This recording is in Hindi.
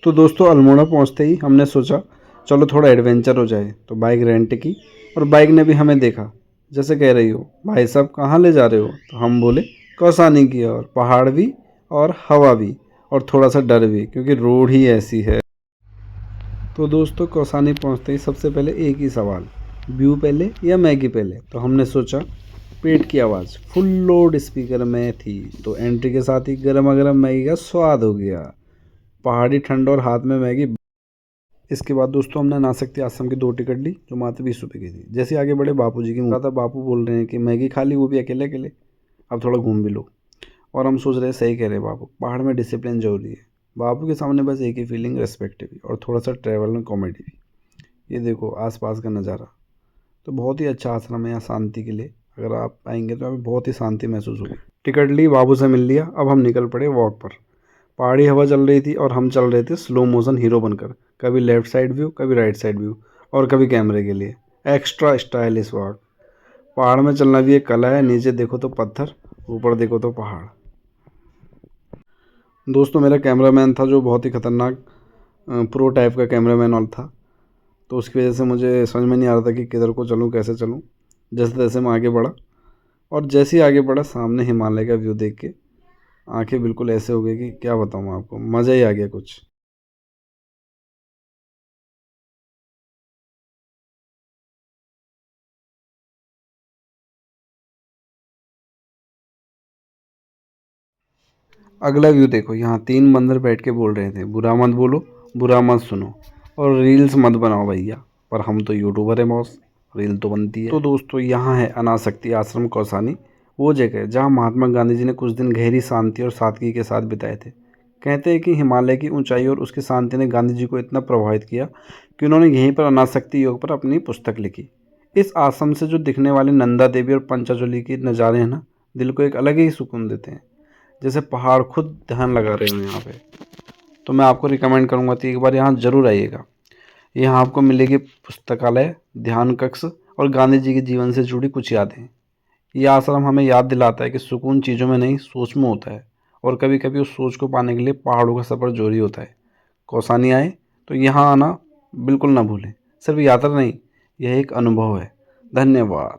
तो दोस्तों अल्मोड़ा पहुंचते ही हमने सोचा चलो थोड़ा एडवेंचर हो जाए, तो बाइक रेंट की और बाइक ने भी हमें देखा। जैसे कह रही हो भाई साहब कहाँ ले जा रहे हो, तो हम बोले कौसानी की और पहाड़ भी और हवा भी और थोड़ा सा डर भी, क्योंकि रोड ही ऐसी है। तो दोस्तों कौसानी पहुंचते ही सबसे पहले एक ही सवाल, व्यू पहले या मैगी पहले। तो हमने सोचा पेट की आवाज़ फुल लोड स्पीकर में थी, तो एंट्री के साथ ही गर्मा गर्म मैगी का स्वाद हो गया। पहाड़ी ठंड और हाथ में मैगी। इसके बाद दोस्तों हमने नाशक्ति आश्रम की 2 टिकट ली जो मात्र 20 रुपये की थी। जैसे आगे बड़े बापू जी की मुँह था, बापू बोल रहे हैं कि मैगी खा ली वो भी अकेले अकेले, अब थोड़ा घूम भी लो। और हम सोच रहे सही कह रहे बापू, पहाड़ में डिसिप्लिन जरूरी है। बापू के सामने बस एक ही फीलिंग, रेस्पेक्ट भी और थोड़ा सा ट्रैवल में कॉमेडी भी। ये देखो आसपास का नज़ारा, तो बहुत ही अच्छा आश्रम है यहाँ शांति के लिए। अगर आप आएंगे तो हमें बहुत ही शांति महसूस होगी। टिकट ली, बाबू से मिल लिया, अब हम निकल पड़े वॉक पर। पहाड़ी हवा चल रही थी और हम चल रहे थे स्लो मोशन हीरो बनकर, कभी लेफ्ट साइड व्यू कभी राइट साइड व्यू और कभी कैमरे के लिए एक्स्ट्रा स्टाइलिश वॉक। पहाड़ में चलना भी एक कला है, नीचे देखो तो पत्थर, ऊपर देखो तो पहाड़। दोस्तों मेरा कैमरामैन था जो बहुत ही खतरनाक प्रो टाइप का कैमरामैन और था, तो उसकी वजह से मुझे समझ में नहीं आ रहा था कि किधर को चलूँ कैसे चलूँ। जैसे तैसे मैं आगे बढ़ा और जैसे ही आगे बढ़ा सामने हिमालय का व्यू देख के आंखें बिल्कुल ऐसे हो गई कि क्या बताऊँ आपको, मज़ा ही आ गया कुछ। अगला व्यू देखो, यहाँ 3 बंदर बैठ के बोल रहे थे बुरा मत बोलो, बुरा मत सुनो और रील्स मत बनाओ भैया। पर हम तो यूट्यूबर है बॉस, रील तो बनती है। तो दोस्तों यहाँ है अनासक्ति आश्रम कौसानी, वो जगह जहाँ महात्मा गांधी जी ने कुछ दिन गहरी शांति और सादगी के साथ बिताए थे। कहते हैं कि हिमालय की ऊंचाई और उसकी शांति ने गांधी जी को इतना प्रभावित किया कि उन्होंने यहीं पर अनासक्ति योग पर अपनी पुस्तक लिखी। इस आश्रम से जो दिखने वाले नंदा देवी और पंचाचली के नज़ारे हैं ना, दिल को एक अलग ही सुकून देते हैं, जैसे पहाड़ खुद ध्यान लगा रहे हो यहाँ पे। तो मैं आपको रिकमेंड करूँगा कि एक बार यहाँ ज़रूर आइएगा। यहाँ आपको मिलेगी पुस्तकालय, ध्यान कक्ष और गांधी जी के जीवन से जुड़ी कुछ यादें। ये आश्रम हमें याद दिलाता है कि सुकून चीज़ों में नहीं सोच में होता है, और कभी कभी उस सोच को पाने के लिए पहाड़ों का सफ़र जरूरी होता है। कौसानी आए तो यहाँ आना बिल्कुल ना भूलें। सिर्फ यात्रा नहीं, यह एक अनुभव है। धन्यवाद।